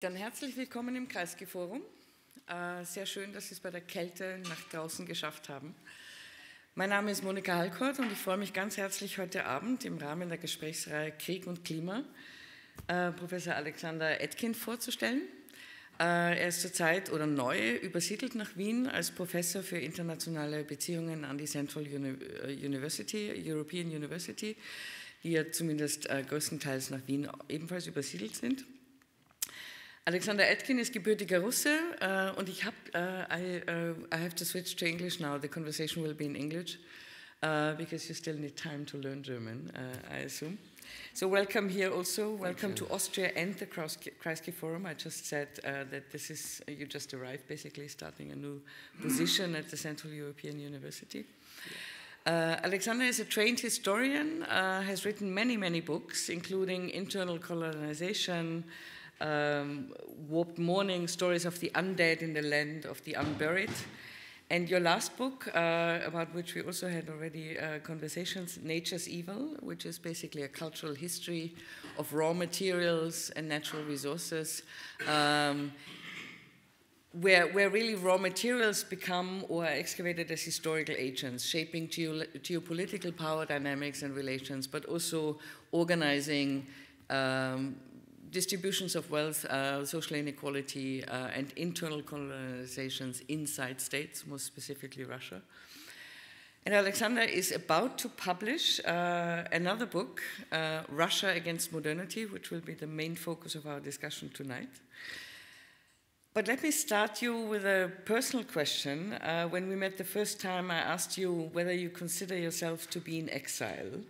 Dann herzlich willkommen im Kreisky-Forum. Sehr schön, dass Sie es bei der Kälte nach draußen geschafft haben. Mein Name ist MONIKA HALKORT und ich freue mich ganz herzlich, heute Abend im Rahmen der Gesprächsreihe Krieg und Klima Professor Alexander Etkind vorzustellen. Er ist zurzeit oder neu übersiedelt nach Wien als Professor für internationale Beziehungen an die Central University, European University, die ja zumindest größtenteils nach Wien ebenfalls übersiedelt sind. Alexander Etkind ist gebürtiger Russe und ich I have to switch to English now. The conversation will be in English because you still need time to learn German, I assume. So welcome here also. Welcome to Austria and the Kreisky Forum. I just said that this is, you just arrived basically starting a new position at the Central European University. Alexander is a trained historian, has written many books, including Internal Colonization, Warped Mourning, Stories of the Undead in the Land of the Unburied. And your last book, about which we also had already conversations, Nature's Evil, which is basically a cultural history of raw materials and natural resources, where really raw materials become or are excavated as historical agents, shaping geopolitical power dynamics and relations, but also organizing distributions of wealth, social inequality, and internal colonizations inside states, most specifically Russia. And Alexander is about to publish another book, Russia Against Modernity, which will be the main focus of our discussion tonight. But let me start you with a personal question. When we met the first time, I asked you whether you consider yourself to be in exile.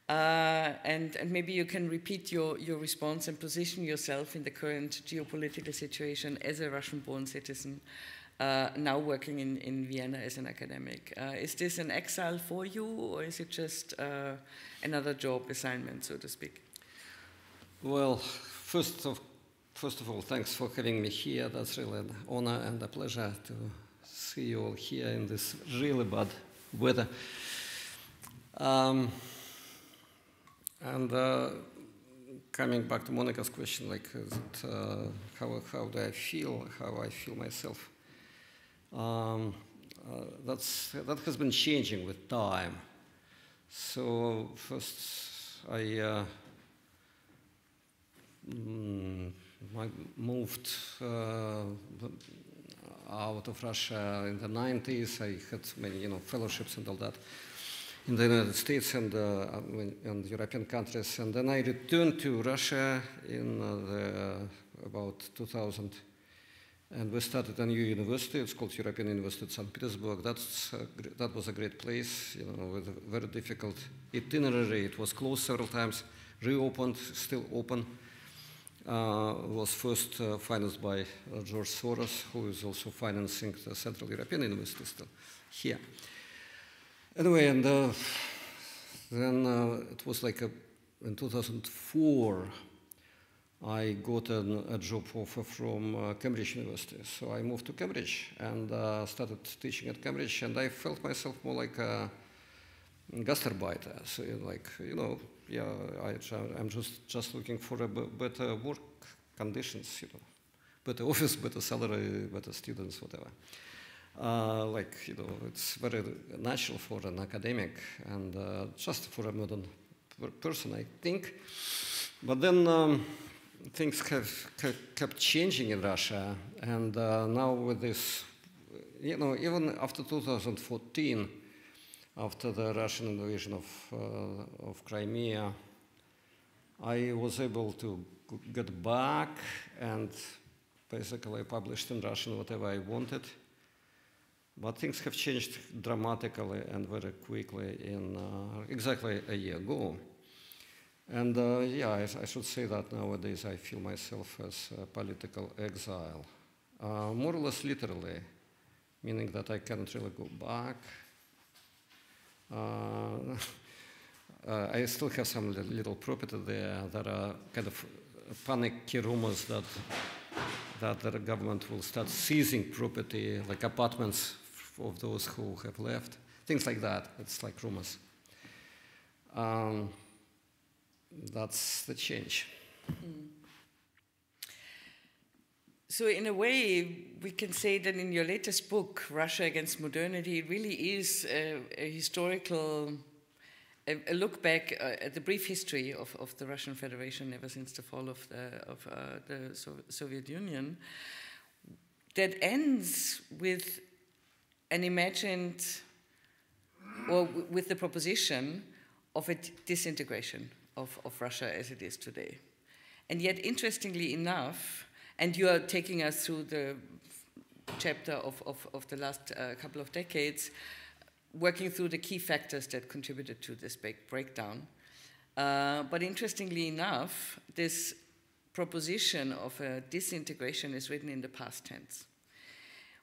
And maybe you can repeat your response and position yourself in the current geopolitical situation as a Russian-born citizen, now working in Vienna as an academic. Is this an exile for you, or is it just another job assignment, so to speak? Well, first of all, thanks for having me here. That's really an honor and a pleasure to see you all here in this really bad weather. And coming back to Monika's question, like, how do I feel? How I feel myself? That has been changing with time. So first, I moved out of Russia in the 90s. I had many, fellowships and all that in the United States and European countries, and then I returned to Russia in about 2000, and we started a new university. It's called European University of St. Petersburg. That was a great place, with a very difficult itinerary. It was closed several times, reopened, still open. Was first financed by George Soros, who is also financing the Central European University still here. Anyway, and then it was like in 2004, I got a job offer from Cambridge University. So I moved to Cambridge and started teaching at Cambridge, and I felt myself more like a gastarbeiter. So I'm just looking for better work conditions, better office, better salary, better students, whatever. It's very natural for an academic and just for a modern person, I think. But then things have kept changing in Russia, and now with this, even after 2014, after the Russian invasion of Crimea, I was able to get back and basically published in Russian whatever I wanted. But things have changed dramatically and very quickly in exactly a year ago. And I should say that nowadays I feel myself as a political exile, more or less literally, meaning that I cannot really go back. I still have some little property there. There are kind of panicky rumors that the government will start seizing property, like apartments of those who have left, things like that. It's like rumors. That's the change. So in a way, we can say that in your latest book, Russia Against Modernity, it really is a historical, a look back at the brief history of the Russian Federation ever since the fall of the Soviet Union, that ends with an imagined, or with the proposition of a disintegration of Russia as it is today. And yet, interestingly enough, and you are taking us through the chapter of the last couple of decades, working through the key factors that contributed to this breakdown. But interestingly enough, this proposition of a disintegration is written in the past tense,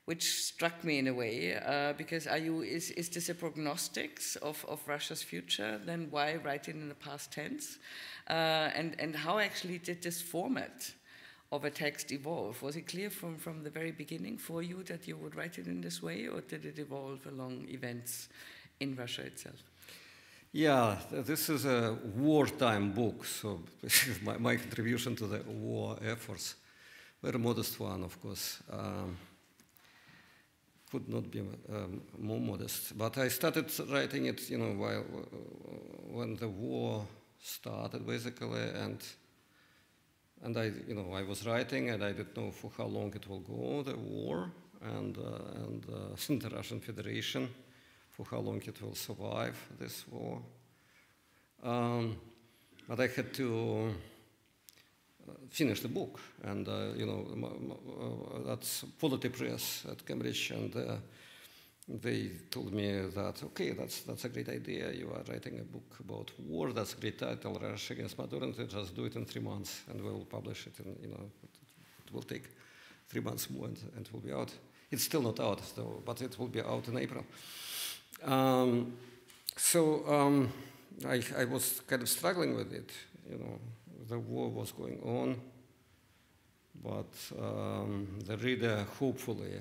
which struck me in a way, because is this a prognostics of Russia's future? Then why write it in the past tense? And how actually did this format of a text evolve? Was it clear from the very beginning for you that you would write it in this way, or did it evolve along events in Russia itself? Yeah, this is a wartime book, so my contribution to the war efforts, very modest one, of course, could not be more modest. But I started writing it, when the war started, basically, and I was writing, and I didn't know for how long it will go, the war, and the Russian Federation, for how long it will survive this war. But I had to finish the book, and that's Polity Press at Cambridge, and they told me that, okay, that's a great idea. You are writing a book about war. That's a great title, Russia Against Modernity. Just do it in 3 months, and we'll publish it. And it will take 3 months more, and it will be out. It's still not out, though, but it will be out in April. I was kind of struggling with it. The war was going on, but the reader, hopefully,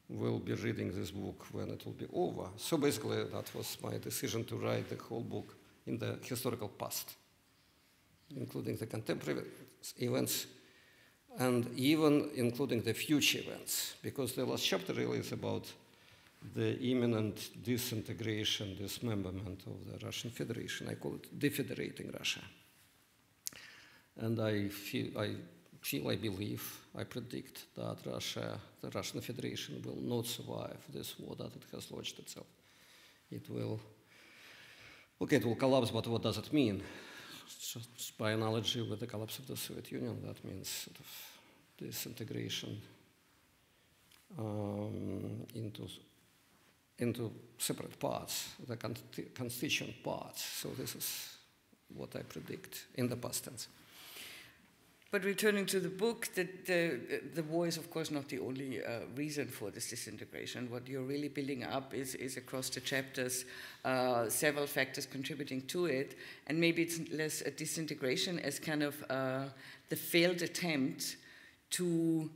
will be reading this book when it will be over. So basically, that was my decision to write the whole book in the historical past, including the contemporary events, and even including the future events, because the last chapter really is about the imminent disintegration, dismemberment of the Russian Federation. I call it defederating Russia. And I believe, I predict that the Russian Federation will not survive this war that it has launched itself. It will collapse, but what does it mean? Just by analogy with the collapse of the Soviet Union, that means sort of disintegration into separate parts, the constituent parts. So this is what I predict in the past tense. But returning to the book, the war is, of course, not the only reason for this disintegration. What you're really building up is across the chapters, several factors contributing to it, and maybe it's less a disintegration as kind of the failed attempt to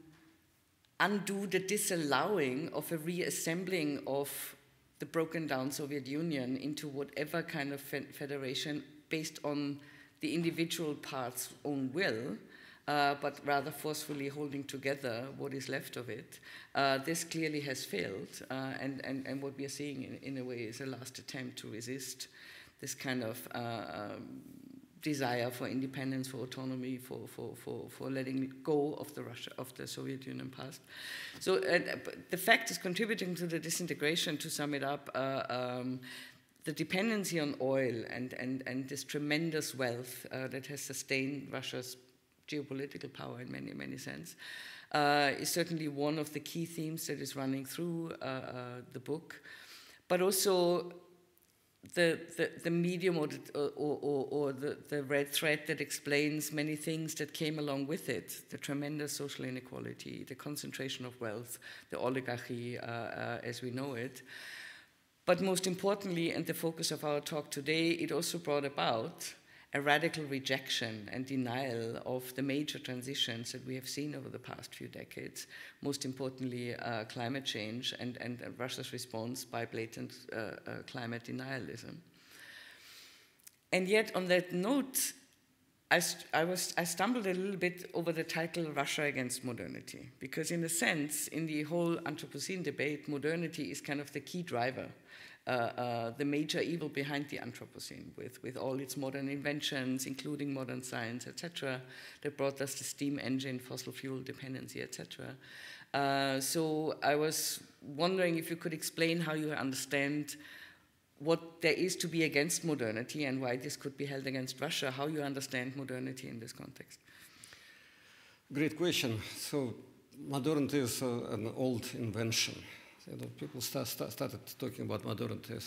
undo the disallowing of a reassembling of the broken down Soviet Union into whatever kind of federation based on the individual parts' own will, but rather forcefully holding together what is left of it. This clearly has failed, and what we are seeing in a way is a last attempt to resist this kind of desire for independence, for autonomy, for letting go of the Soviet Union past. So the fact is contributing to the disintegration, to sum it up, the dependency on oil and this tremendous wealth that has sustained Russia's geopolitical power in many, many senses, is certainly one of the key themes that is running through the book. But also the medium or the red thread that explains many things that came along with it, the tremendous social inequality, the concentration of wealth, the oligarchy as we know it. But most importantly, and the focus of our talk today, it also brought about a radical rejection and denial of the major transitions that we have seen over the past few decades, most importantly climate change and Russia's response by blatant climate denialism. And yet on that note, I stumbled a little bit over the title Russia against modernity, because in a sense, in the whole Anthropocene debate, modernity is kind of the key driver, the major evil behind the Anthropocene, with all its modern inventions, including modern science, etc., that brought us the steam engine, fossil fuel dependency, etc. So I was wondering if you could explain how you understand what there is to be against modernity and why this could be held against Russia, how you understand modernity in this context. Great question. So modernity is an old invention. You know, people started talking about modernity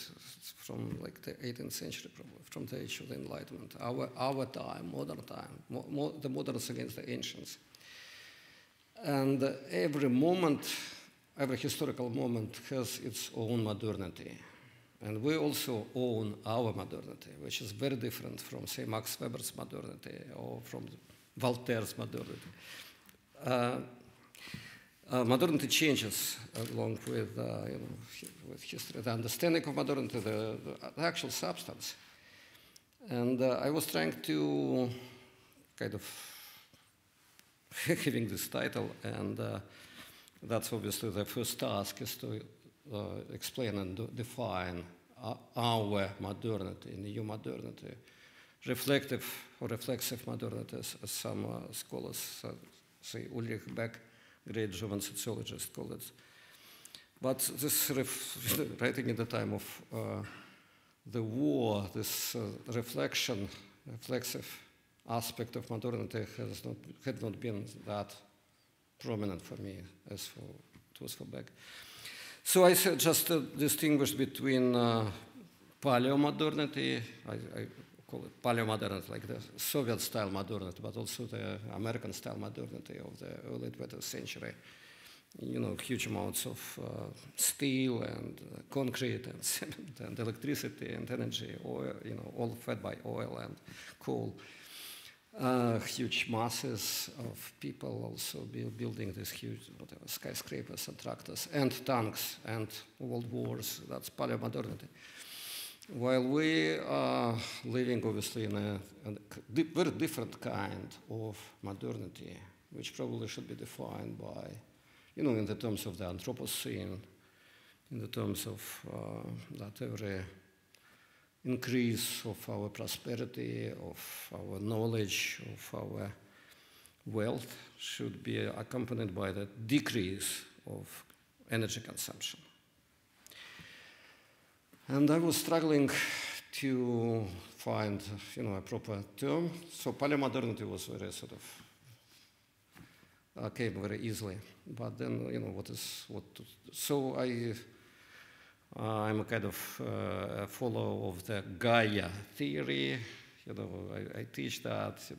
from like the 18th century, probably, from the age of the Enlightenment. Our time, modern time, the moderns against the ancients. And every moment, every historical moment has its own modernity. And we also own our modernity, which is very different from, say, Max Weber's modernity or from Voltaire's modernity. Modernity changes along with, with history, the understanding of modernity, the actual substance. And I was trying to kind of having this title, and that's obviously the first task is to explain and define our modernity, new modernity, reflective or reflexive modernity, as some scholars say, Ulrich Beck, great German sociologist, called it. But this writing in the time of the war, this reflexive aspect of modernity had not been that prominent for me as it was for Beck. So I just distinguished between paleo-modernity, I call it paleo-modernity, like the Soviet-style modernity, but also the American-style modernity of the early 20th century. You know, huge amounts of steel and concrete and cement and electricity and energy, oil, you know, all fed by oil and coal. Huge masses of people also building these huge skyscrapers and tractors and tanks and world wars. That's paleo-modernity. While we are living, obviously, in a very different kind of modernity, which probably should be defined by, you know, in the terms of the Anthropocene, in the terms of that every increase of our prosperity, of our knowledge, of our wealth should be accompanied by the decrease of energy consumption. And I was struggling to find, you know, a proper term. So paleo-modernity was very sort of came very easily. But then, you know, so I'm a kind of a follower of the Gaia theory. You know, I teach that, you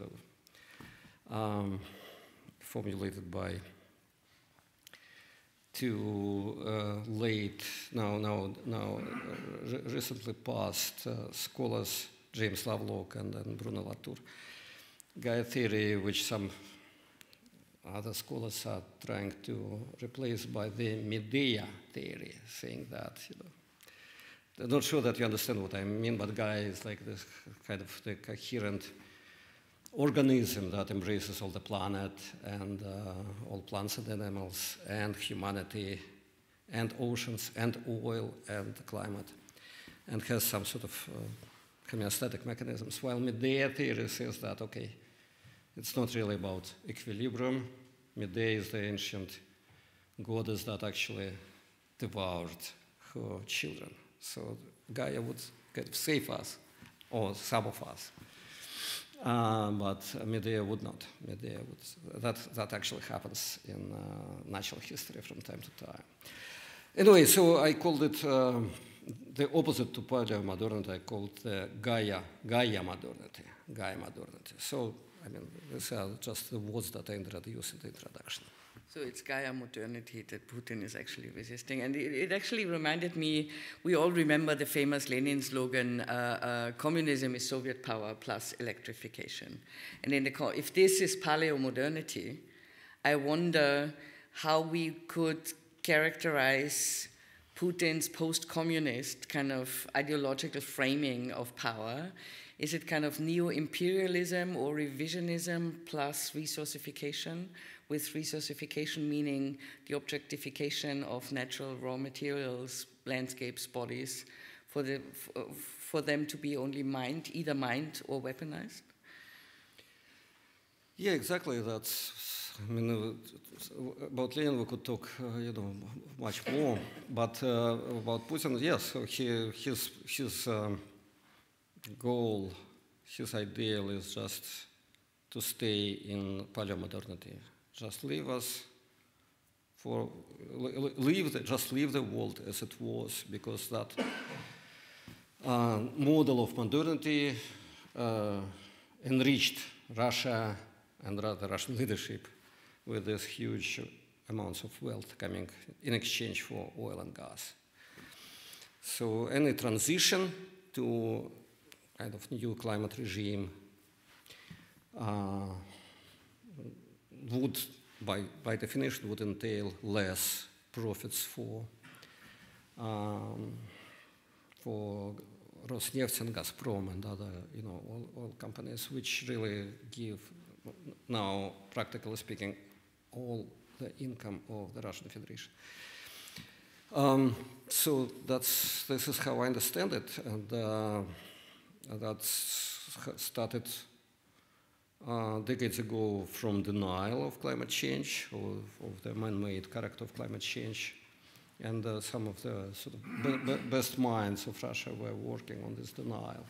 know, formulated by two recently passed scholars, James Lovelock and then Bruno Latour. Gaia theory, which some other scholars are trying to replace by the Medea theory, saying that, you know, I'm not sure that you understand what I mean, but Gaia is like this kind of the coherent organism that embraces all the planet and all plants and animals and humanity and oceans and oil and climate, and has some sort of homeostatic mechanisms. While Medea theory says that, okay, it's not really about equilibrium. Medea is the ancient goddess that actually devoured her children. So Gaia would kind of save us, or some of us. But Medea would not. Medea would. That actually happens in natural history from time to time. Anyway, so I called it the opposite to paleo-modernity. I called it Gaia modernity. Gaia modernity. So I mean, these are just the words that I introduced in the introduction. So it's Gaia modernity that Putin is actually resisting. And it actually reminded me, we all remember the famous Lenin slogan, communism is Soviet power plus electrification. And if this is paleo-modernity, I wonder how we could characterize Putin's post-communist kind of ideological framing of power? Is it kind of neo-imperialism or revisionism plus resourcification, with resourcification meaning the objectification of natural raw materials, landscapes, bodies, for them to be only mined, either mined or weaponized? Yeah, exactly. That's, I mean, about Lenin we could talk, much more. But about Putin, yes, so his goal, his ideal is just to stay in paleomodernity. Just leave us just leave the world as it was, because that model of modernity enriched Russia and the Russian leadership with these huge amounts of wealth coming in exchange for oil and gas. So any transition to kind of new climate regime would, by definition, would entail less profits for Rosneft and Gazprom and other, oil companies, which really give now, practically speaking, all the income of the Russian Federation. So this is how I understand it, and that's started decades ago from denial of climate change, of the man-made character of climate change, and some of the sort of best minds of Russia were working on this denial.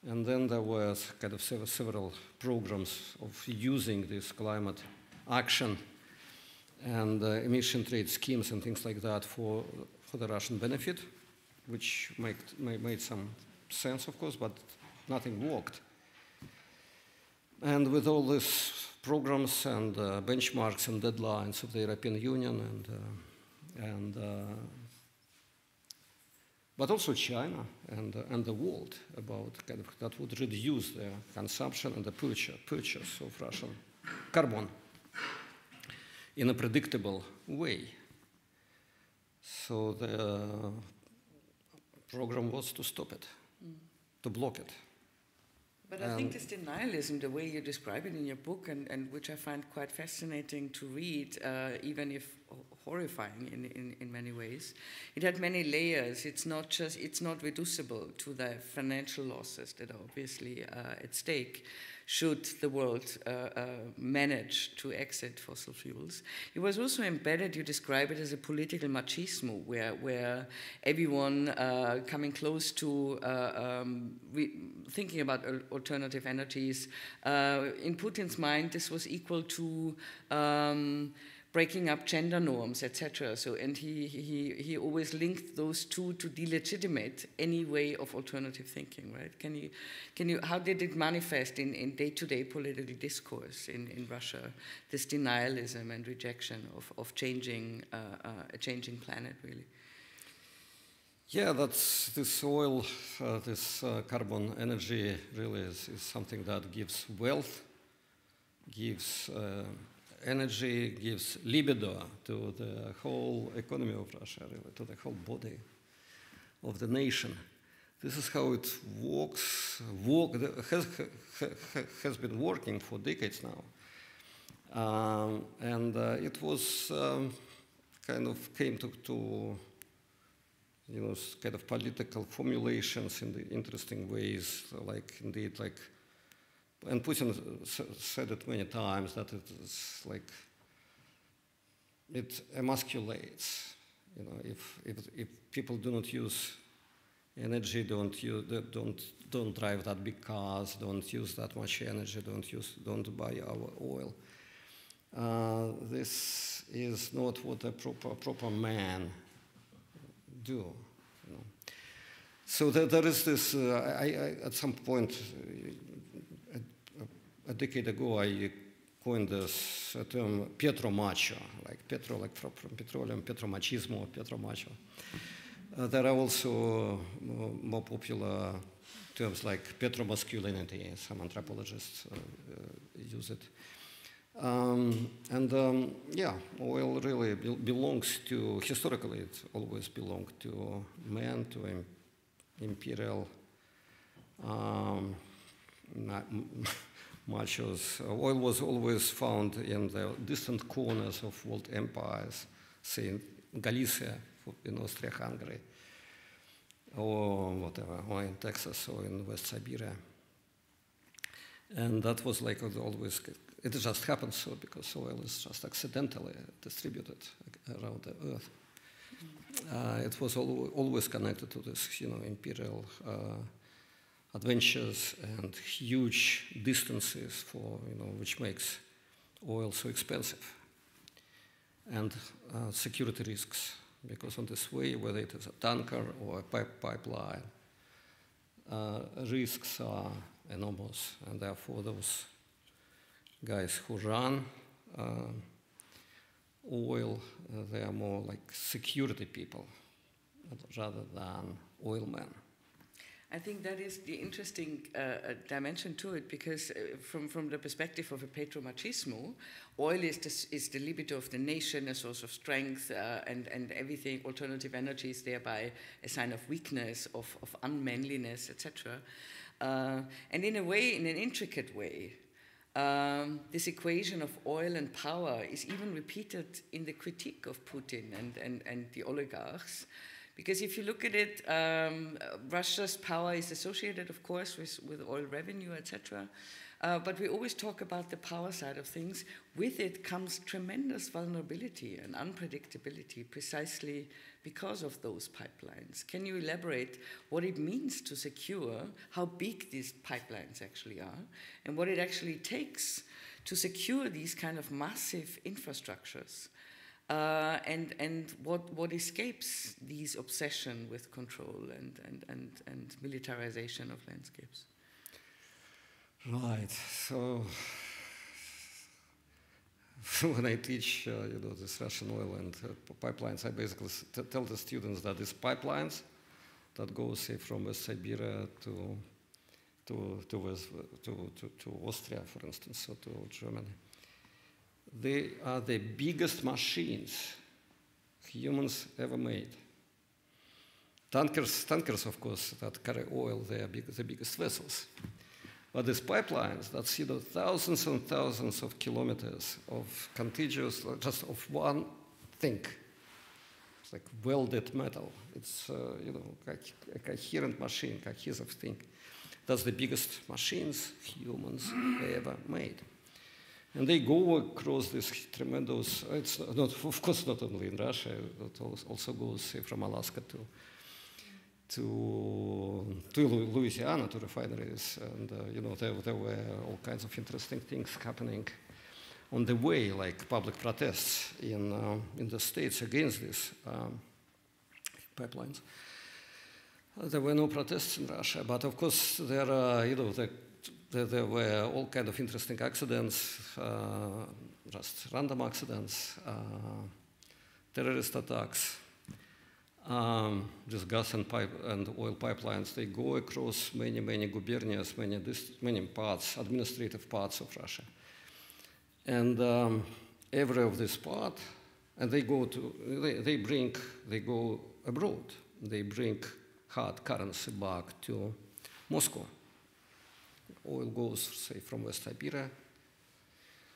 And then there were kind of several programs of using this climate action and emission trade schemes and things like that for the Russian benefit, which made some sense, of course, but nothing worked. And with all these programs and benchmarks and deadlines of the European Union but also China and the world about kind of that would reduce the consumption and the purchase of Russian carbon in a predictable way. So the program was to stop it, to block it. But I think this denialism, the way you describe it in your book, and which I find quite fascinating to read, even if horrifying in many ways, it had many layers. It's not reducible to the financial losses that are obviously at stake should the world manage to exit fossil fuels. It was also embedded, you describe it as a political machismo, where everyone coming close to thinking about alternative energies, in Putin's mind, this was equal to breaking up gender norms, etc. So, and he always linked those two to delegitimate any way of alternative thinking, right? Can you? How did it manifest in day-to-day political discourse in Russia? This denialism and rejection of a changing planet, really. Yeah, that's this oil, this carbon energy really is something that gives wealth, gives energy, gives libido to the whole economy of Russia, really, to the whole body of the nation. This is how it works, has been working for decades now. And it was kind of came to kind of political formulations in the interesting ways, like indeed, like, and Putin said it many times that it is like it emasculates. If people do not use energy, don't drive that big cars, don't use that much energy, don't buy our oil. This is not what a proper man do. So there is this. I at some point. A decade ago, I coined this term petromacho, like petro, like from petroleum, petromachismo, petromacho. There are also more popular terms like petromasculinity. Some anthropologists use it. Yeah, oil really belongs to, historically it always belonged to men, to imperial machos. Oil was always found in the distant corners of world empires, say in Galicia, in Austria-Hungary, or whatever, or in Texas, or in West Siberia. And that was like always, it just happened so because oil is just accidentally distributed around the earth. It was always connected to this, imperial adventures and huge distances for, which makes oil so expensive. And security risks, because on this way, whether it is a tanker or a pipeline, risks are enormous, and therefore those guys who run oil, they are more like security people rather than oil men. I think that is the interesting dimension to it, because from the perspective of a petromachismo, oil is the libido of the nation, a source of strength, and everything, alternative energy is thereby a sign of weakness, of unmanliness, etc. And in a way, in an intricate way, this equation of oil and power is even repeated in the critique of Putin and the oligarchs. Because if you look at it, Russia's power is associated, of course, with oil revenue, etc. But we always talk about the power side of things. With it comes tremendous vulnerability and unpredictability, precisely because of those pipelines. Can you elaborate what it means to secure, how big these pipelines actually are, and what it actually takes to secure these kind of massive infrastructures? And what escapes these obsession with control and militarization of landscapes? Right. So when I teach, this Russian oil and pipelines, I basically tell the students that these pipelines that go, say, from West Siberia to Austria, for instance, or to Germany, they are the biggest machines humans ever made. Tankers, of course, that carry oil, they are the biggest vessels. But these pipelines, that's thousands and thousands of kilometers of contiguous, just of one thing. It's like welded metal. It's a coherent machine, cohesive thing. That's the biggest machines humans ever made. And they go across this tremendous, it's not, of course, not only in Russia, it also goes, say, from Alaska to Louisiana, to refineries. And, there were all kinds of interesting things happening on the way, like public protests in the States against these pipelines. There were no protests in Russia, but of course there are, there were all kinds of interesting accidents, just random accidents, terrorist attacks. These gas and oil pipelines, they go across many gubernias, many parts, administrative parts of Russia. And every of this part, and they go abroad. They bring hard currency back to Moscow. Oil goes, say, from West Siberia,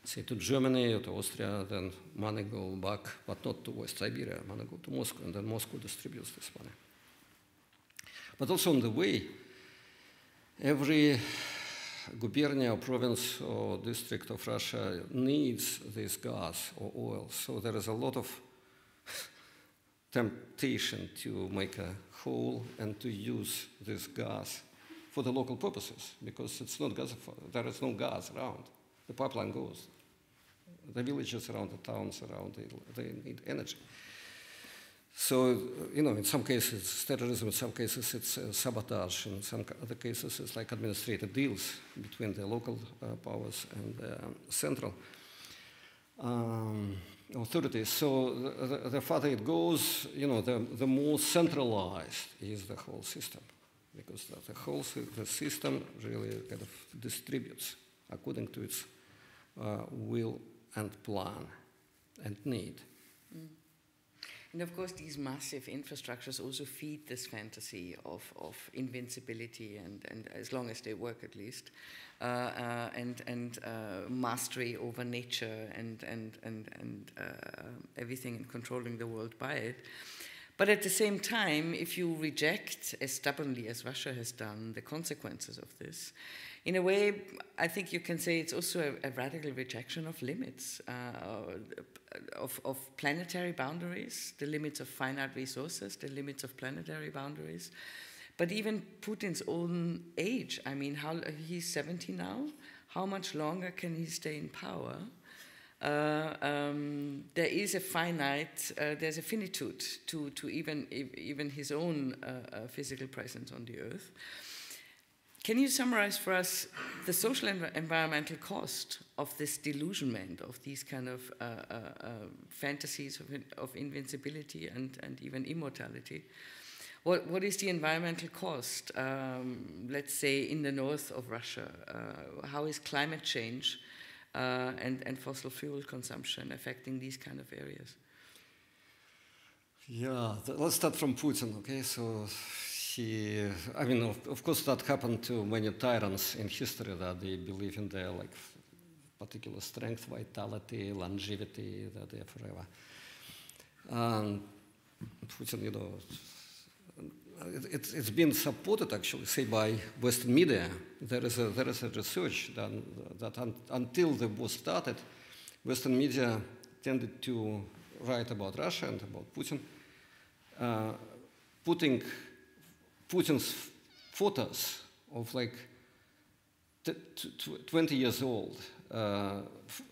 say, to Germany or to Austria, then money go back, but not to West Siberia, money go to Moscow, and then Moscow distributes this money. But also on the way, every gubernia or province or district of Russia needs this gas or oil, so there is a lot of temptation to make a hole and to use this gas for the local purposes, because it's not gas, there is no gas around. The pipeline goes. The villages around the towns around, they need energy. So, in some cases it's terrorism, in some cases it's sabotage, in some other cases it's like administrative deals between the local powers and the central authorities. So the farther it goes, the more centralized is the whole system, because the system really kind of distributes according to its will and plan and need. And of course, these massive infrastructures also feed this fantasy of invincibility, and as long as they work at least, and mastery over nature and everything, and controlling the world by it. But at the same time, if you reject as stubbornly as Russia has done the consequences of this, in a way, I think you can say it's also a radical rejection of limits, of planetary boundaries, the limits of finite resources, the limits of planetary boundaries. But even Putin's own age, I mean, he's 70 now. How much longer can he stay in power? There is a finite, there's a finitude to even his own physical presence on the earth. Can you summarize for us the social and environmental cost of this delusionment, of these kind of fantasies of invincibility and even immortality? What is the environmental cost, let's say, in the north of Russia? How is climate change and fossil fuel consumption affecting these kind of areas? Yeah, let's start from Putin, okay? So I mean, of course, that happened to many tyrants in history, that they believe in their like particular strength, vitality, longevity, that they're forever. Putin, you know, it's been supported actually, say, by Western media. There is a research done that until the war started, Western media tended to write about Russia and about Putin, putting Putin's photos of like 20 years old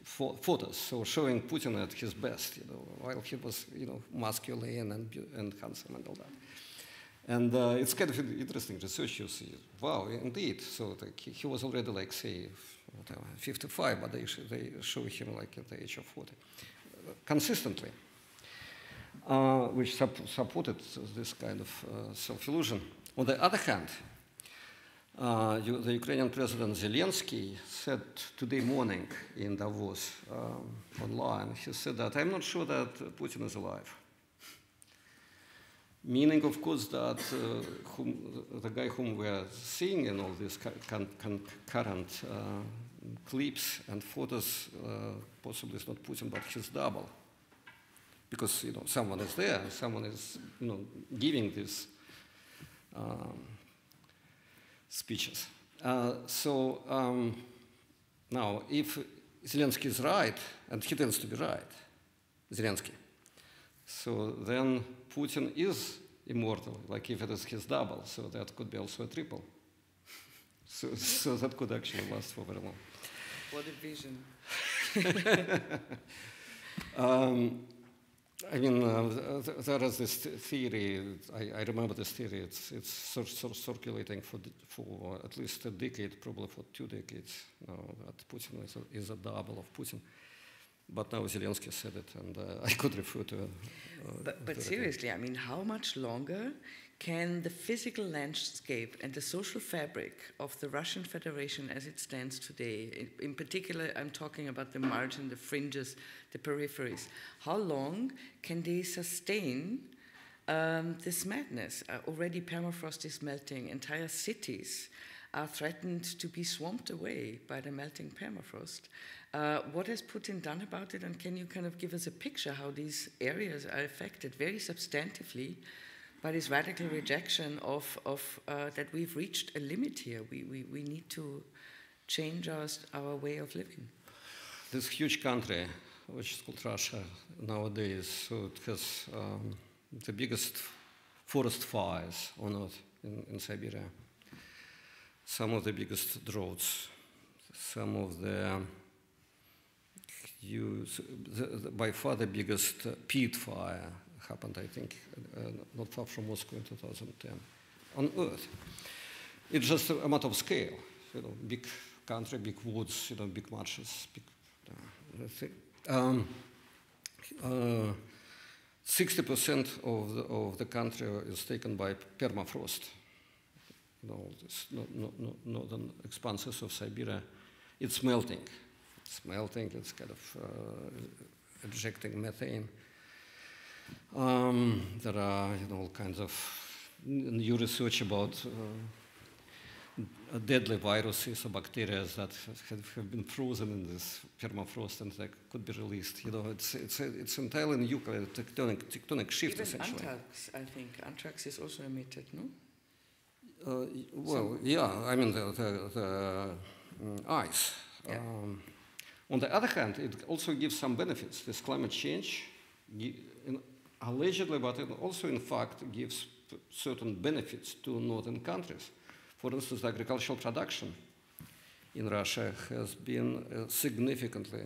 photos, so showing Putin at his best, you know, while he was, you know, masculine and handsome and all that. And it's kind of interesting research. You see, wow, indeed. So like, he was already like, say, whatever, 55, but they show him like at the age of 40, consistently, which supported this kind of self-illusion. On the other hand, the Ukrainian President Zelensky said today morning in Davos online, he said that I'm not sure that Putin is alive. Meaning, of course, that the guy whom we are seeing in all these current clips and photos possibly is not Putin, but his double. Because, you know, someone is there, someone is, you know, giving these speeches. Now, if Zelensky is right, and he tends to be right, Zelensky, so then Putin is immortal, like if it is his double, so that could be also a triple. So that could actually last for very long. What a vision. I mean, there is this theory, I remember this theory, it's circulating for at least a decade, probably for 2 decades now, that Putin is a double of Putin. But now Zelensky said it, and I could refer to But seriously, I mean, how much longer can the physical landscape and the social fabric of the Russian Federation as it stands today, in particular, I'm talking about the margin, the fringes, the peripheries, how long can they sustain this madness? Already permafrost is melting, entire cities are threatened to be swamped away by the melting permafrost. What has Putin done about it, and can you kind of give us a picture how these areas are affected very substantively by this radical rejection of that we've reached a limit here? We need to change our way of living. This huge country, which is called Russia nowadays, so it has the biggest forest fires on earth in Siberia, some of the biggest droughts, some of the by far the biggest peat fire happened, I think, not far from Moscow in 2010, on Earth. It's just a matter of scale, you know, big country, big woods, you know, big marshes. 60% of the country is taken by permafrost. You know, this northern expanses of Siberia, it's melting. smelting, it's kind of ejecting methane. There are all kinds of new research about deadly viruses or bacteria that have been frozen in this permafrost and they could be released. It's entirely new tectonic shift. Even essentially. anthrax, I think. Anthrax is also emitted, no? I mean the ice. Yeah. On the other hand, it also gives some benefits. This climate change, allegedly, but it also in fact gives certain benefits to northern countries. For instance, the agricultural production in Russia has been significantly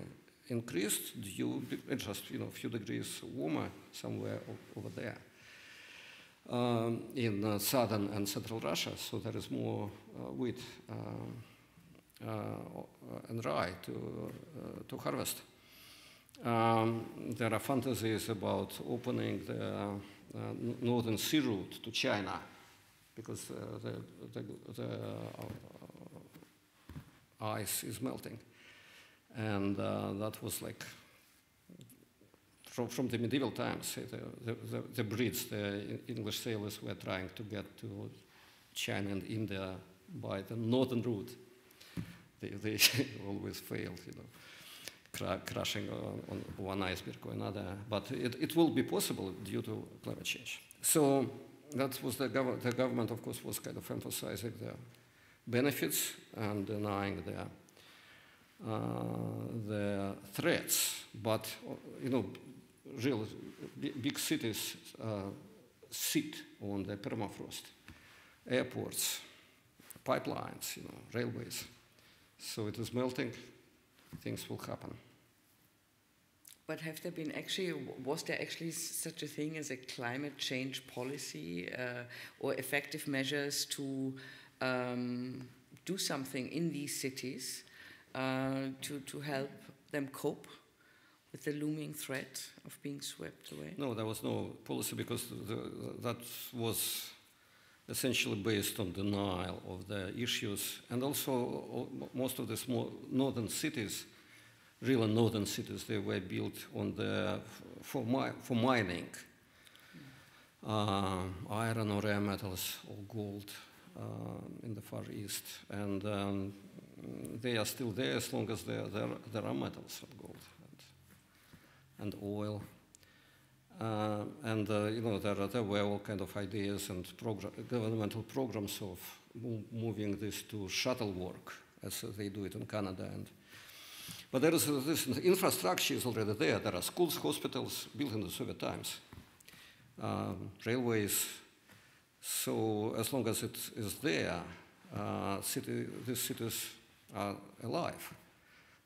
increased due just a few degrees warmer somewhere over there in southern and central Russia. So there is more wheat and rye to harvest. There are fantasies about opening the northern sea route to China because the ice is melting. And that was like, from the medieval times, the Brits, the English sailors were trying to get to China and India by the northern route. They always failed, crashing on one iceberg or another. But it will be possible due to climate change. So that was the government, of course, was kind of emphasizing the benefits and denying the threats. But real big cities sit on the permafrost, airports, pipelines, railways. So it is melting. Things will happen. But was there actually such a thing as a climate change policy or effective measures to do something in these cities to help them cope with the looming threat of being swept away? No, there was no policy because that was essentially based on denial of the issues. And also most of the small northern cities, real northern cities, they were built on for mining, iron or rare metals or gold in the Far East. And they are still there as long as there are metals of gold and oil. There were all kind of ideas and governmental programs of moving this to shuttle work, as they do it in Canada. But there is this infrastructure is already there. There are schools, hospitals built in the Soviet times, railways. So as long as it is there, these cities are alive.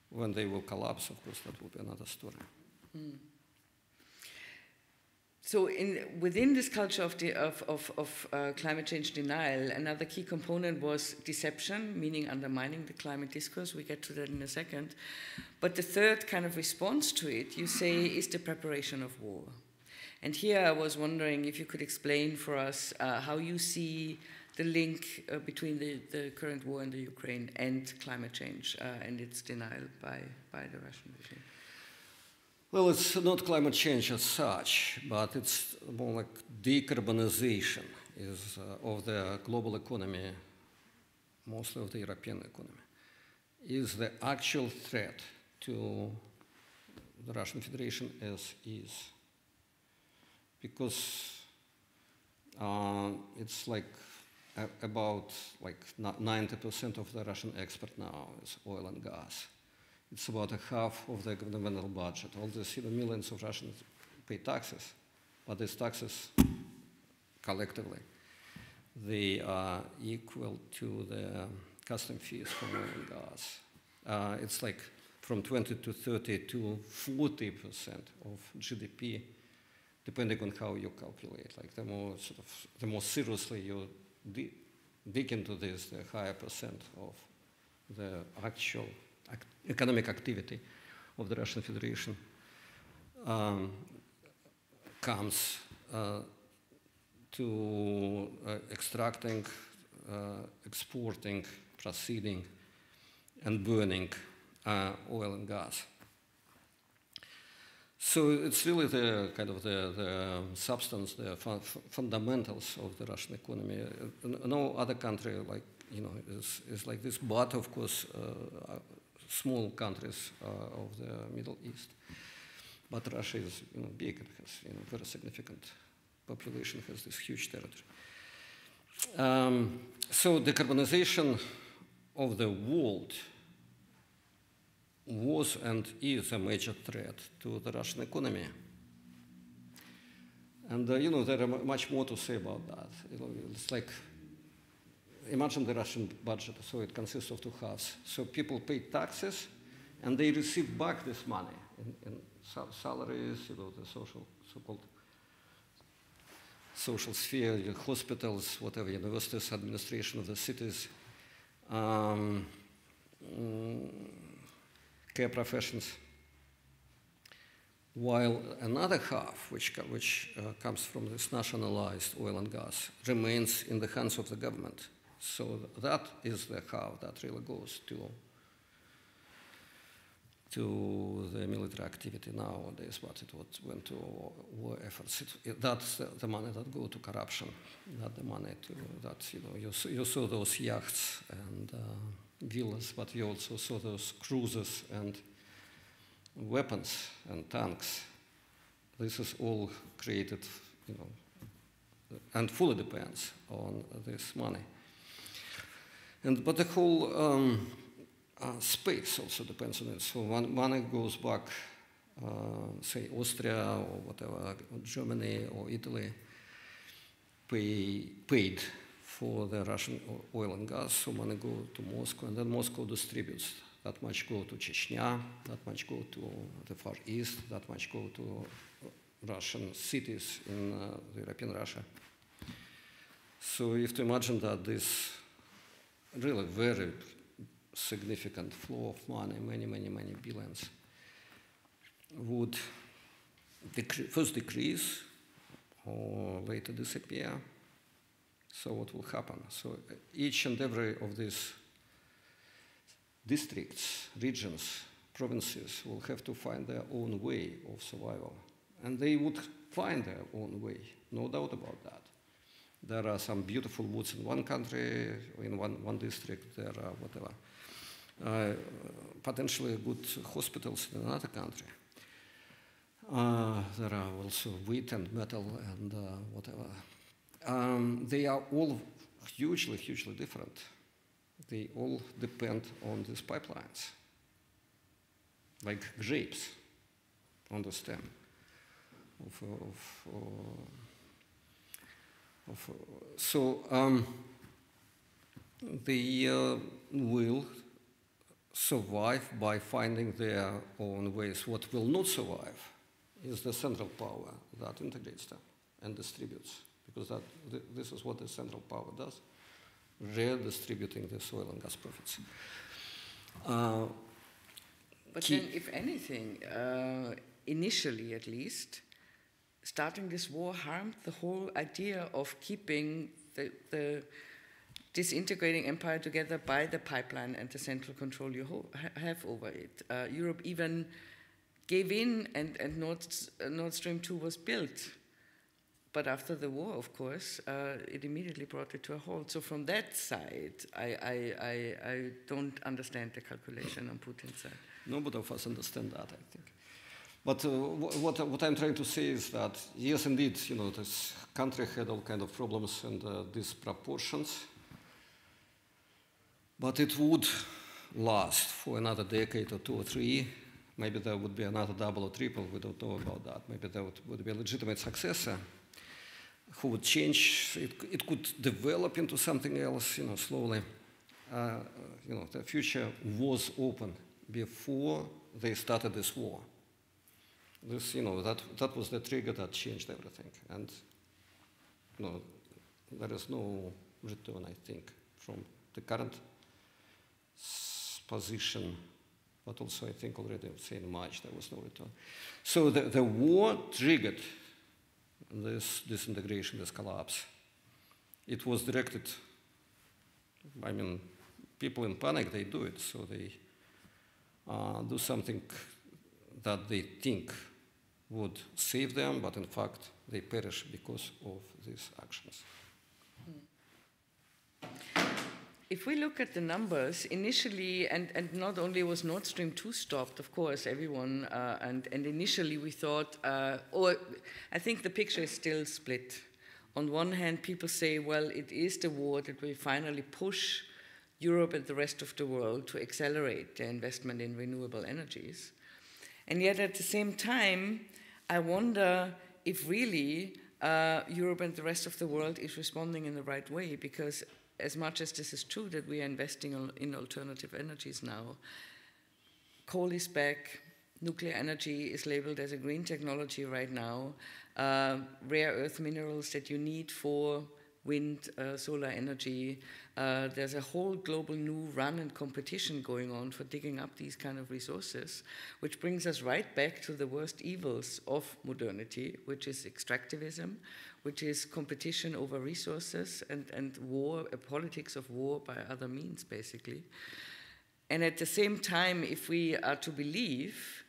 When they will collapse, of course, that will be another story. Mm. So within this culture of climate change denial, another key component was deception, meaning undermining the climate discourse. We get to that in a second. But the third kind of response to it, you say, is the preparation of war. And here I was wondering if you could explain for us how you see the link between the current war in the Ukraine and climate change and its denial by the Russian regime. Well, it's not climate change as such, but it's more like decarbonization of the global economy, mostly of the European economy, is the actual threat to the Russian Federation as is. Because it's like about 90% of the Russian export now is oil and gas. It's about a half of the governmental budget. All these millions of Russians pay taxes, but these taxes collectively, they are equal to the custom fees for oil and gas. It's like from 20 to 30 to 40% of GDP, depending on how you calculate. Like the more seriously you dig into this, the higher percent of the actual economic activity of the Russian Federation comes to extracting, exporting, proceeding, and burning oil and gas. So it's really the kind of the substance, the fundamentals of the Russian economy. No other country is like this, but of course small countries of the Middle East. But Russia is big, it has very significant population, has this huge territory. So decarbonization of the world was and is a major threat to the Russian economy. And there are much more to say about that. It's like, imagine the Russian budget. So it consists of two halves. So people pay taxes, and they receive back this money in salaries, the so-called social sphere, hospitals, whatever, universities, administration of the cities, care professions. While another half, which comes from this nationalized oil and gas, remains in the hands of the government. So that is the half that really goes to the military activity nowadays, but it went to war efforts. That's the money that go to corruption, not the money that you saw those yachts and villas, but you also saw those cruisers and weapons and tanks. This is all created, and fully depends on this money. But the whole space also depends on it. So when money goes back, say Austria or whatever, Germany or Italy, paid for the Russian oil and gas, so money go to Moscow, and then Moscow distributes. That much go to Chechnya, that much go to the Far East, that much go to Russian cities in the European Russia. So you have to imagine that this really very significant flow of money, many billions, would first decrease or later disappear. So what will happen? So each and every of these districts, regions, provinces will have to find their own way of survival. And they would find their own way, no doubt about that. There are some beautiful woods in one country, in one district, there are whatever. Potentially good hospitals in another country. There are also wheat and metal and whatever. They are all hugely different. They all depend on these pipelines, like grapes on the stem they will survive by finding their own ways. What will not survive is the central power that integrates them and distributes, because this is what the central power does, redistributing the oil and gas profits. But then, if anything, initially at least, starting this war harmed the whole idea of keeping the disintegrating empire together by the pipeline and the central control you have over it. Europe even gave in, and Nord Stream 2 was built. But after the war, of course, it immediately brought it to a halt. So from that side, I don't understand the calculation on Putin's side. Nobody of us understand that, I think. But what I'm trying to say is that, yes, indeed, this country had all kind of problems and disproportions, but it would last for another decade or 2 or 3. Maybe there would be another double or triple. We don't know about that. Maybe there would be a legitimate successor who would change. It could develop into something else, slowly. The future was open before they started this war. This, that was the trigger that changed everything. And, there is no return, I think, from the current position. But also, I think already in March there was no return. So the war triggered this disintegration, this collapse. It was directed, people in panic, they do it. So they do something that they think would save them, but in fact they perish because of these actions. If we look at the numbers, initially, and not only was Nord Stream 2 stopped, of course, everyone, and initially we thought, or I think the picture is still split. On one hand, people say, well, it is the war that will finally push Europe and the rest of the world to accelerate their investment in renewable energies. And yet at the same time, I wonder if really Europe and the rest of the world is responding in the right way, because as much as this is true that we are investing in alternative energies now, coal is back, nuclear energy is labeled as a green technology right now, rare earth minerals that you need for wind, solar energy. There's a whole global new run and competition going on for digging up these kind of resources, which brings us right back to the worst evils of modernity, which is extractivism, which is competition over resources and war, a politics of war by other means, basically. And at the same time, if we are to believe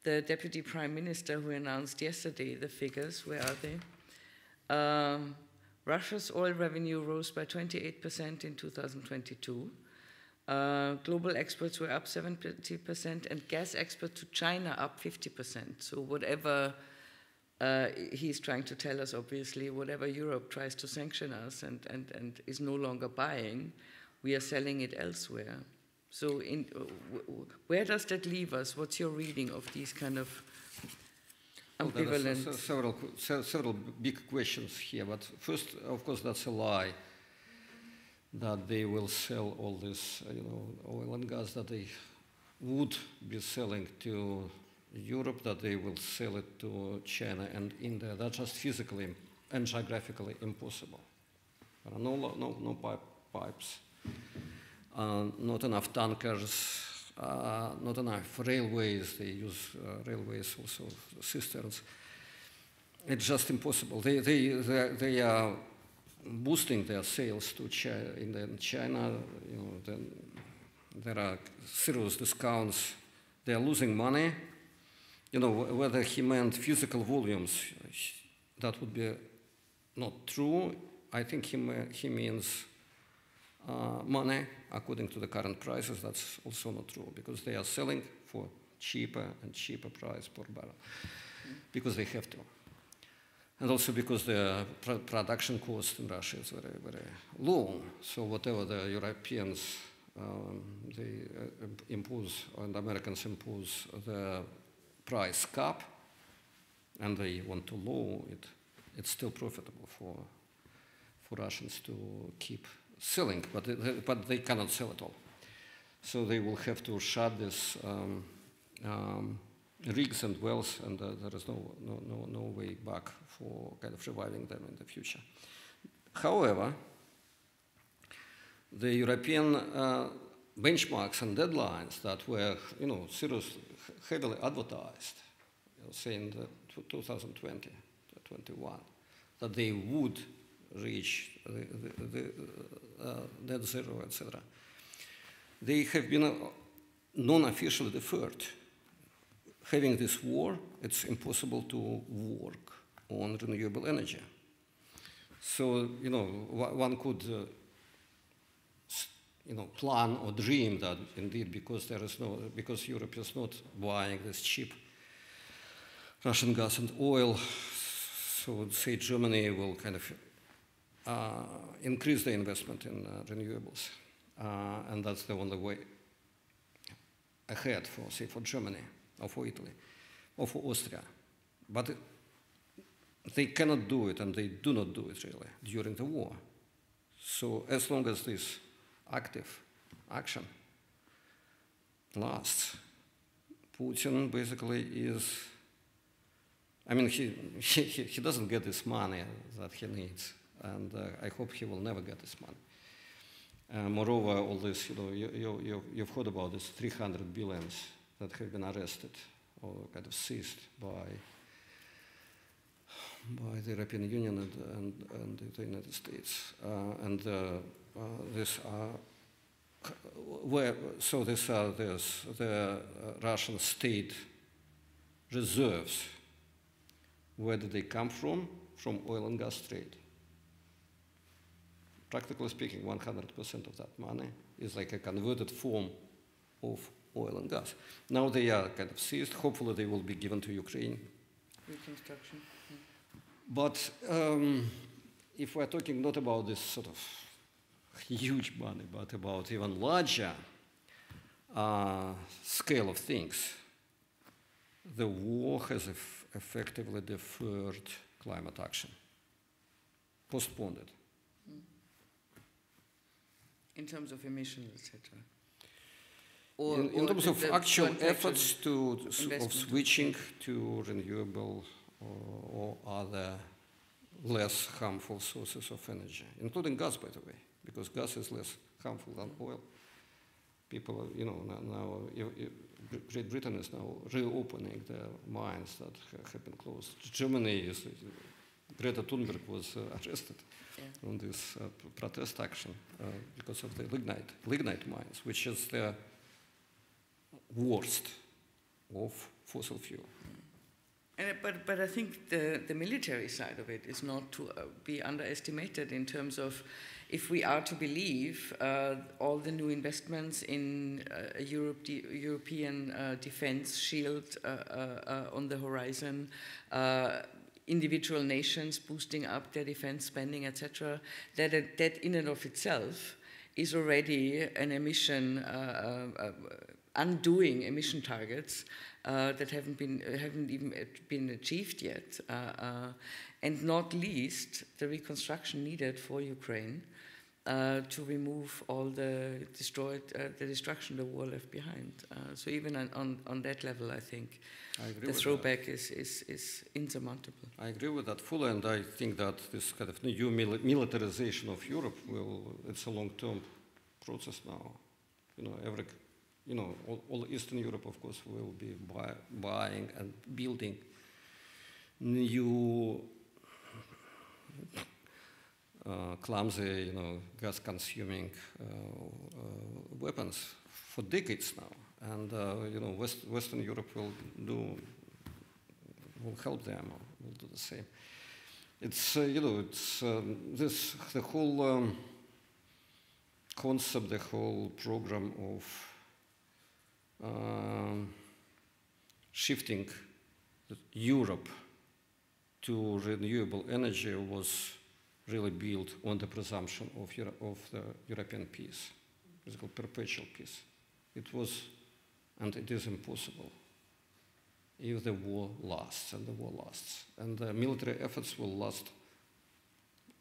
the Deputy Prime Minister who announced yesterday the figures, where are they? Russia's oil revenue rose by 28% in 2022. Global exports were up 70%, and gas exports to China up 50%. So whatever he's trying to tell us, obviously, whatever Europe tries to sanction us and is no longer buying, we are selling it elsewhere. So where does that leave us? What's your reading of these kind of ambivalent? Several big questions here, but first, of course, that's a lie that they will sell all this, oil and gas that they would be selling to Europe, that they will sell it to China and India. That's just physically and geographically impossible. There are no pipes, not enough tankers, not enough railways. They use railways also, cisterns. It's just impossible. They are boosting their sales to China. In China, then there are serious discounts. They are losing money. Whether he meant physical volumes, that would be not true. I think he means money according to the current prices. That's also not true, because they are selling for cheaper and cheaper price per barrel, because they have to. And also because the production cost in Russia is very, very low. So whatever the Europeans they impose, and Americans impose the price cap, and they want to lower it, it's still profitable for Russians to keep selling, but they cannot sell at all. So they will have to shut this rigs and wells, and there is no way back for kind of reviving them in the future. However, the European benchmarks and deadlines that were, seriously, heavily advertised, saying that 2020 to 21, that they would reach the net zero, etc. They have been non-officially deferred. Having this war, it's impossible to work on renewable energy. So, one could plan or dream that indeed, because Europe is not buying this cheap Russian gas and oil, so say Germany will kind of increase the investment in renewables, and that's the only way ahead for Germany or for Italy or for Austria. But they cannot do it, and they do not do it really during the war. So as long as this active action lasts, Putin basically is, he doesn't get this money that he needs, and I hope he will never get this money. Moreover, all this, you've heard about this 300 billions that have been arrested or kind of seized by the European Union and the United States. These are so these are the Russian state reserves. Where did they come from? From oil and gas trade. Practically speaking, 100% of that money is like a converted form of oil and gas. Now they are kind of seized. Hopefully they will be given to Ukraine. Reconstruction. But if we're talking not about this sort of huge money, but about even larger scale of things, the war has effectively deferred climate action, postponed it. In terms of emissions, etc. In terms of actual efforts of switching to renewable or other less harmful sources of energy, including gas, by the way, because gas is less harmful than oil. People, now Great Britain is now reopening the mines that have been closed. Germany is, Greta Thunberg was arrested on this protest action because of the lignite mines, which is the worst of fossil fuel. But I think the military side of it is not to be underestimated in terms of, if we are to believe all the new investments in European defense shield on the horizon, individual nations boosting up their defense spending, etc., that in and of itself is already an emission, undoing emission targets that haven't even been achieved yet, and not least the reconstruction needed for Ukraine to remove all the destruction the war left behind. So even on that level, I think the throwback is insurmountable. I agree with that fully, and I think that this kind of new militarization of Europe it's a long-term process now. All Eastern Europe, of course, will be buying and building new clumsy, gas-consuming weapons for decades now, and Western Europe will help them, will do the same. It's the whole concept, the whole program of shifting Europe to renewable energy was really built on the presumption of the European peace. It's called perpetual peace. It was, and it is impossible if the war lasts, and the war lasts. And the military efforts will last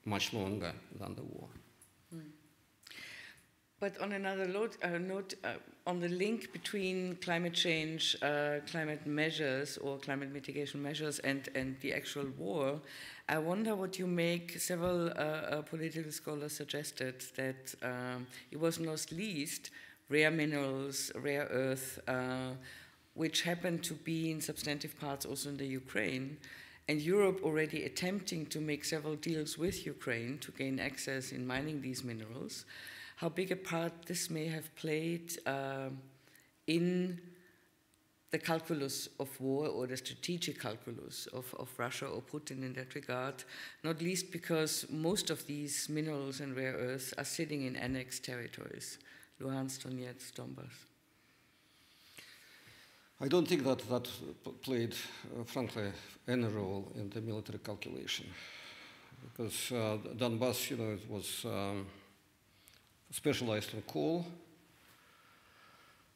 much longer than the war. But on another note, on the link between climate change, climate measures or climate mitigation measures and the actual war, I wonder what you make. Several political scholars suggested that it was not least rare minerals, rare earth, which happen to be in substantive parts also in the Ukraine, and Europe already attempting to make several deals with Ukraine to gain access in mining these minerals. How big a part this may have played in the calculus of war or the strategic calculus of Russia or Putin in that regard, not least because most of these minerals and rare earths are sitting in annexed territories, Luhansk, Donetsk, Donbass. I don't think that played, frankly, any role in the military calculation, because Donbass, it was specialized in coal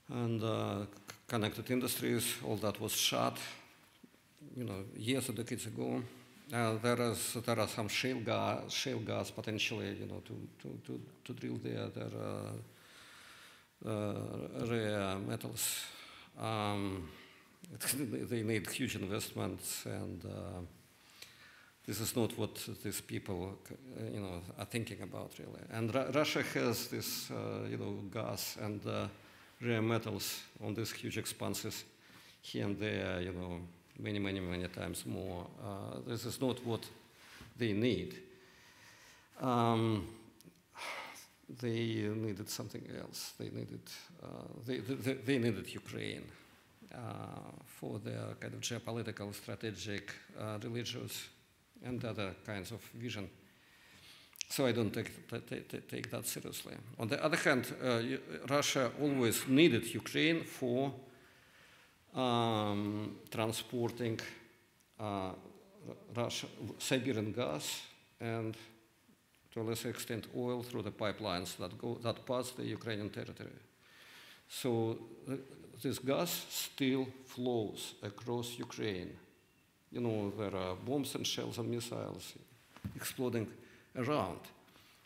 and connected industries. All that was shut, years or decades ago. There are some shale gas potentially, to drill there. There are rare metals. They need huge investments, and this is not what these people, are thinking about really. And Russia has this, gas and rare metals on these huge expanses here and there, many times more. This is not what they need. they needed something else. They needed Ukraine for their kind of geopolitical, strategic, religious, and other kinds of vision. So I don't take that seriously. On the other hand, Russia always needed Ukraine for transporting Siberian gas and, to a lesser extent, oil through the pipelines that pass the Ukrainian territory. So this gas still flows across Ukraine. You know, there are bombs and shells and missiles exploding around,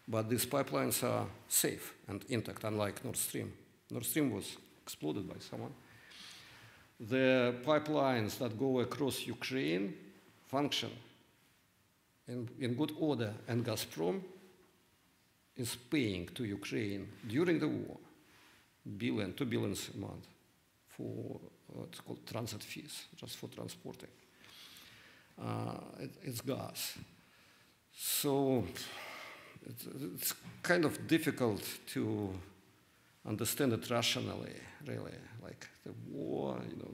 but these pipelines are safe and intact, unlike Nord Stream. Nord Stream was exploded by someone. The pipelines that go across Ukraine function in good order, and Gazprom is paying to Ukraine during the war $2 billion a month for what's called transit fees, just for transporting. It's gas. So it's kind of difficult to understand it rationally, really. Like the war, you know,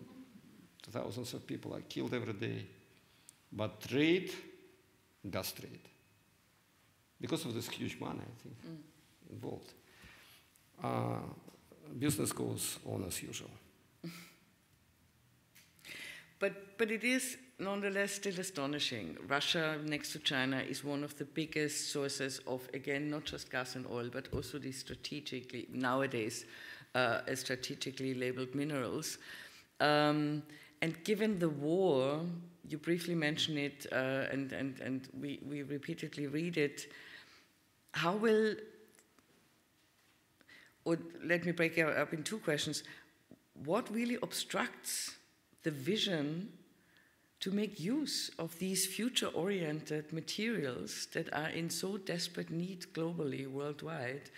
thousands of people are killed every day. But trade, gas trade, because of this huge money, I think, involved, business goes on as usual. But it is nonetheless still astonishing. Russia, next to China, is one of the biggest sources of, again, not just gas and oil, but also these strategically, nowadays, strategically labeled minerals. And given the war, you briefly mention it, and we repeatedly read it, how will, or let me break it up in two questions. What really obstructs the vision to make use of these future-oriented materials that are in so desperate need globally, worldwide?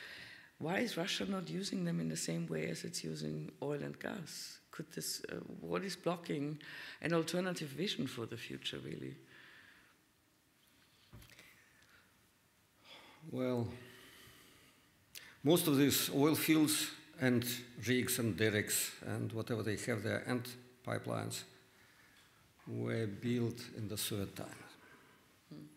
Why is Russia not using them in the same way as it's using oil and gas? Could this, what is blocking an alternative vision for the future, really? Well, most of these oil fields and rigs and derricks and whatever they have there and pipelines were built in the Soviet time.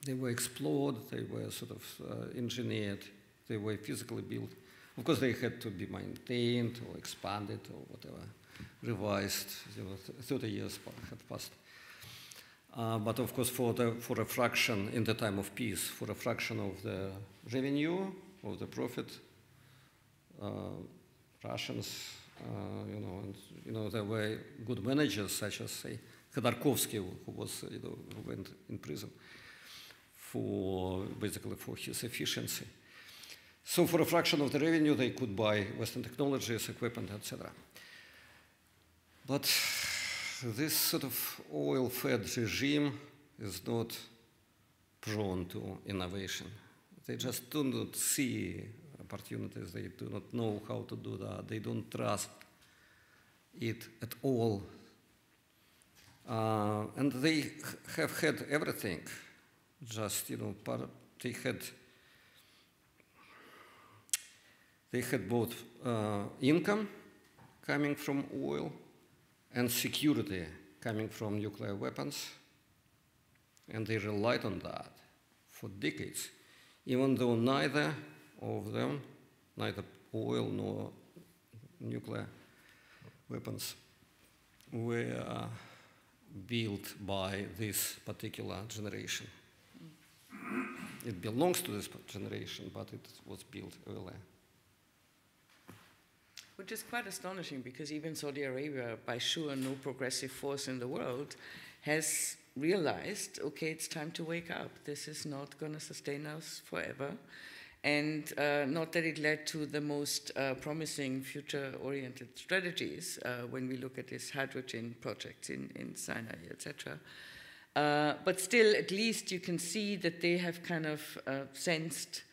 They were explored, they were sort of engineered, they were physically built. Of course, they had to be maintained or expanded or whatever, revised. 30 years had passed. But of course, for a fraction in the time of peace, for a fraction of the revenue, of the profit, Russians, there were good managers such as, say, Khodorkovsky, who went in prison basically for his efficiency. So for a fraction of the revenue, they could buy Western technologies, equipment, etc. But this sort of oil-fed regime is not prone to innovation. They just do not see opportunities. They do not know how to do that. They don't trust it at all. And they have had everything. Just, they had both income coming from oil and security coming from nuclear weapons. And they relied on that for decades, even though neither of them, neither oil nor nuclear weapons, were built by this particular generation. It belongs to this generation, but it was built earlier. Which is quite astonishing, because even Saudi Arabia, by sure no progressive force in the world, has realized, okay, it's time to wake up. This is not going to sustain us forever. And not that it led to the most promising future-oriented strategies when we look at these hydrogen projects in Sinai, etc. But still, at least you can see that they have kind of sensed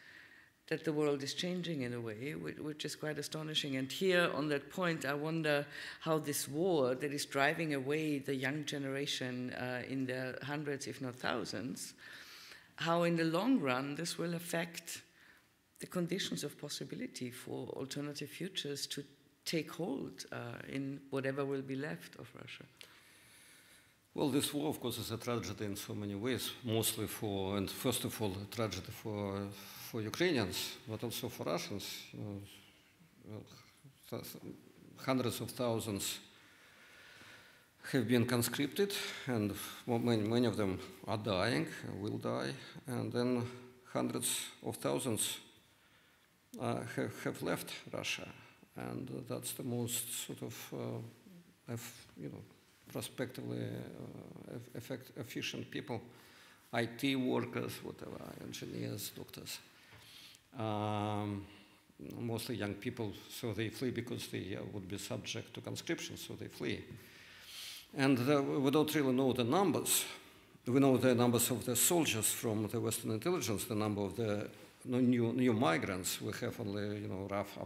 that the world is changing in a way, which is quite astonishing. And here, on that point, I wonder how this war that is driving away the young generation in the hundreds, if not thousands, how in the long run this will affect the conditions of possibility for alternative futures to take hold in whatever will be left of Russia? Well, this war, of course, is a tragedy in so many ways, mostly and first of all, a tragedy for Ukrainians, but also for Russians. Hundreds of thousands have been conscripted, and many of them are dying, will die, and then hundreds of thousands have left Russia, and that's the most sort of, prospectively efficient people, IT workers, whatever, engineers, doctors, mostly young people, so they flee because they would be subject to conscription, so they flee. And we don't really know the numbers. We know the numbers of the soldiers from the Western intelligence, the number of the new migrants. We have only rough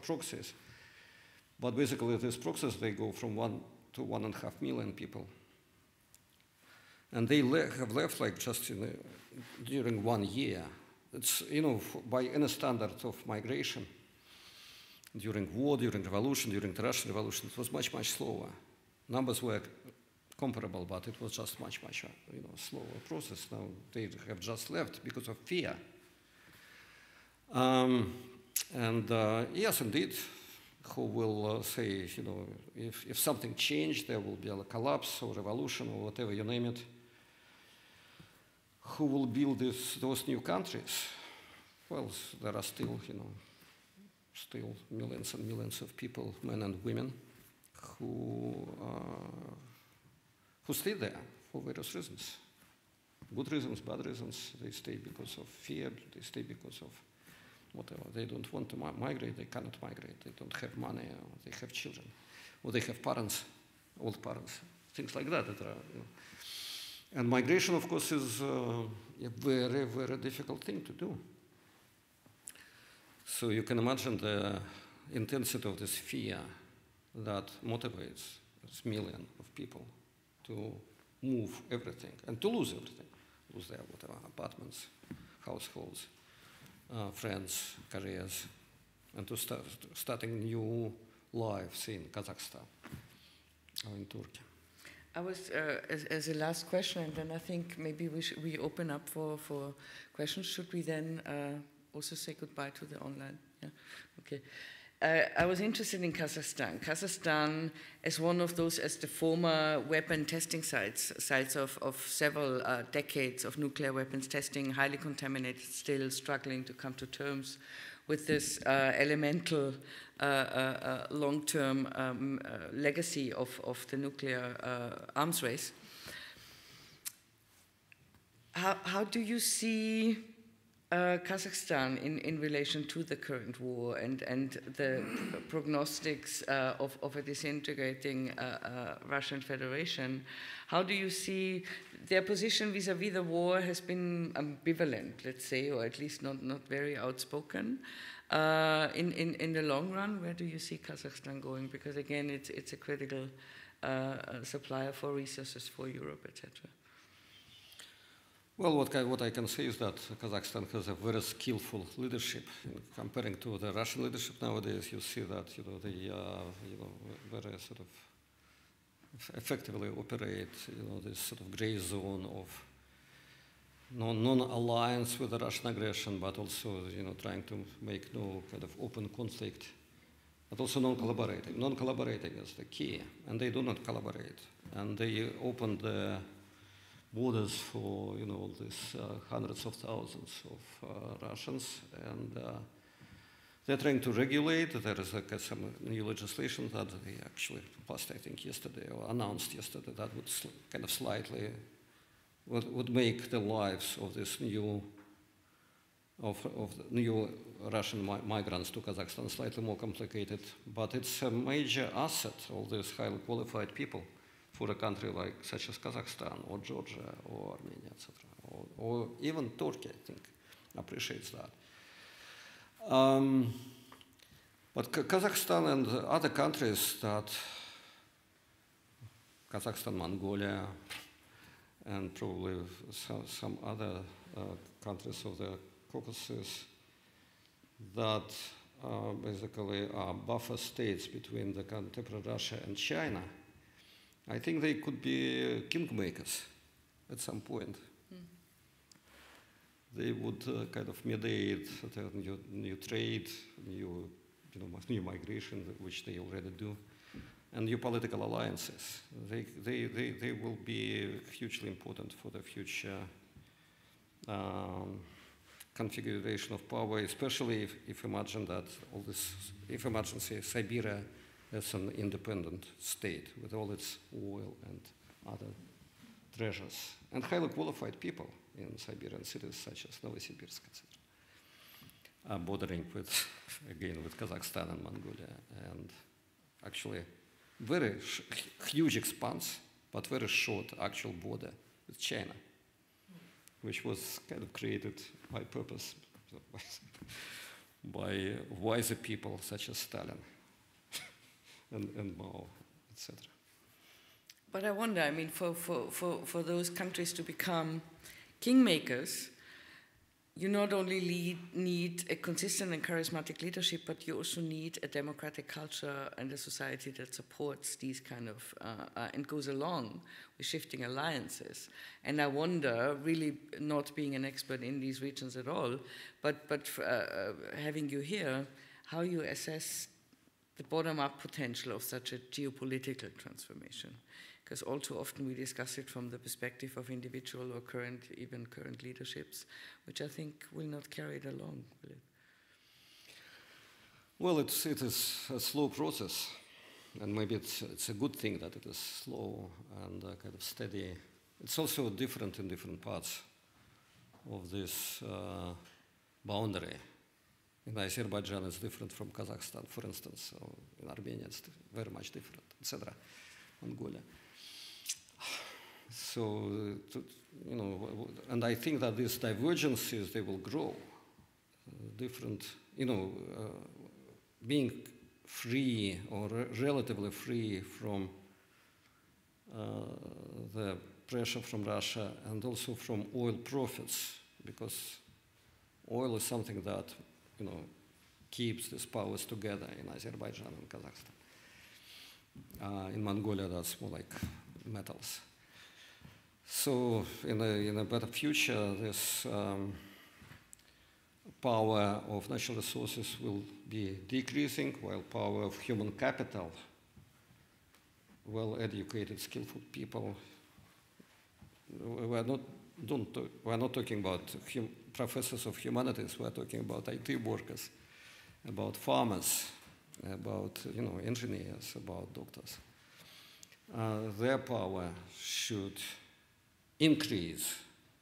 proxies. But basically, these proxies, they go from 1 to 1.5 million people. And they have left like just during 1 year. It's, by any standard of migration, during war, during revolution, during the Russian Revolution, it was much, much slower. Numbers were comparable, but it was just much, much, slower process. Now they have just left because of fear. Yes, indeed, who will say, if something changed, there will be a collapse or revolution or whatever you name it. Who will build those new countries? Well, there are still, still millions and millions of people, men and women, who stay there for various reasons. Good reasons, bad reasons. They stay because of fear. They stay because of whatever. They don't want to migrate. They cannot migrate. They don't have money. Or they have children, or they have parents, old parents, things like that. And migration, of course, is a very, very difficult thing to do. So you can imagine the intensity of this fear that motivates this million of people to move everything and to lose everything, lose their whatever, apartments, households, friends, careers, and to starting new lives in Kazakhstan or in Turkey. I was, as a last question, and then I think maybe we open up for questions. Should we then also say goodbye to the online? Yeah, okay. I was interested in Kazakhstan. Kazakhstan as one of those, as the former weapon testing sites of several decades of nuclear weapons testing, highly contaminated, still struggling to come to terms with this elemental long-term legacy of the nuclear arms race. How do you see Kazakhstan in relation to the current war and the prognostics of a disintegrating Russian Federation? How do you see their position vis-à-vis the war has been ambivalent, let's say, or at least not very outspoken. In the long run, where do you see Kazakhstan going? Because again, it's a critical supplier for resources for Europe, etc. Well, what I can say is that Kazakhstan has a very skillful leadership. Comparing to the Russian leadership nowadays, you see that they very sort of effectively operate this sort of gray zone of non-alliance with the Russian aggression, but also trying to make no kind of open conflict, but also non-collaborating. Non-collaborating is the key, and they do not collaborate, and they open the borders for all these hundreds of thousands of Russians, and they're trying to regulate. There is some new legislation that they actually passed, I think, yesterday or announced yesterday, that would kind of slightly would make the lives of this new Russian migrants to Kazakhstan slightly more complicated. But it's a major asset, all these highly qualified people, for a country like such as Kazakhstan or Georgia or Armenia, etc., or even Turkey, I think, appreciates that. But Kazakhstan and other countries Kazakhstan, Mongolia, and probably some other countries of the Caucasus that basically are buffer states between the contemporary Russia and China, I think they could be kingmakers at some point. They would kind of mediate new trade, new migration, which they already do, and new political alliances. They will be hugely important for the future configuration of power, especially if imagine that if imagine say Siberia as an independent state with all its oil and other treasures, and highly qualified people in Siberian cities such as Novosibirsk, etc. Bordering with, again, with Kazakhstan and Mongolia, and actually very huge expanse, but very short actual border with China, which was kind of created by purpose by wiser people such as Stalin and Mao, etc. But I wonder, I mean, for those countries to become kingmakers, you not only need a consistent and charismatic leadership, but you also need a democratic culture and a society that supports these kind of, and goes along with shifting alliances. And I wonder, really not being an expert in these regions at all, but having you here, how you assess the bottom-up potential of such a geopolitical transformation. Because all too often we discuss it from the perspective of individual or even current leaderships, which I think will not carry it along, will it? Well, it is a slow process, and maybe it's a good thing that it is slow and kind of steady. It's also different in different parts of this boundary. In Azerbaijan, it's different from Kazakhstan, for instance. So in Armenia, it's very much different, etc. Mongolia. So, and I think that these divergences, they will grow. Different, being free or relatively free from the pressure from Russia and also from oil profits, because oil is something that, keeps these powers together in Azerbaijan and Kazakhstan. In Mongolia, that's more like metals. So in a better future, this power of natural resources will be decreasing, while power of human capital, well-educated, skillful people, we're not talking about professors of humanities, we're talking about IT workers, about farmers, about engineers, about doctors. Their power should increase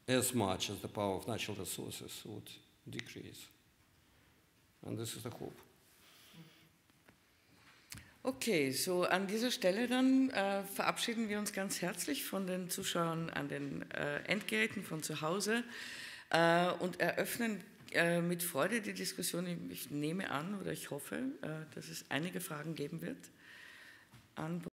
as much as the power of natural resources would decrease. And this is the hope. Okay, so an dieser Stelle dann verabschieden wir uns ganz herzlich von den Zuschauern an den Endgeräten von zu Hause und eröffnen mit Freude die Diskussion. Ich nehme an oder ich hoffe, dass es einige Fragen geben wird an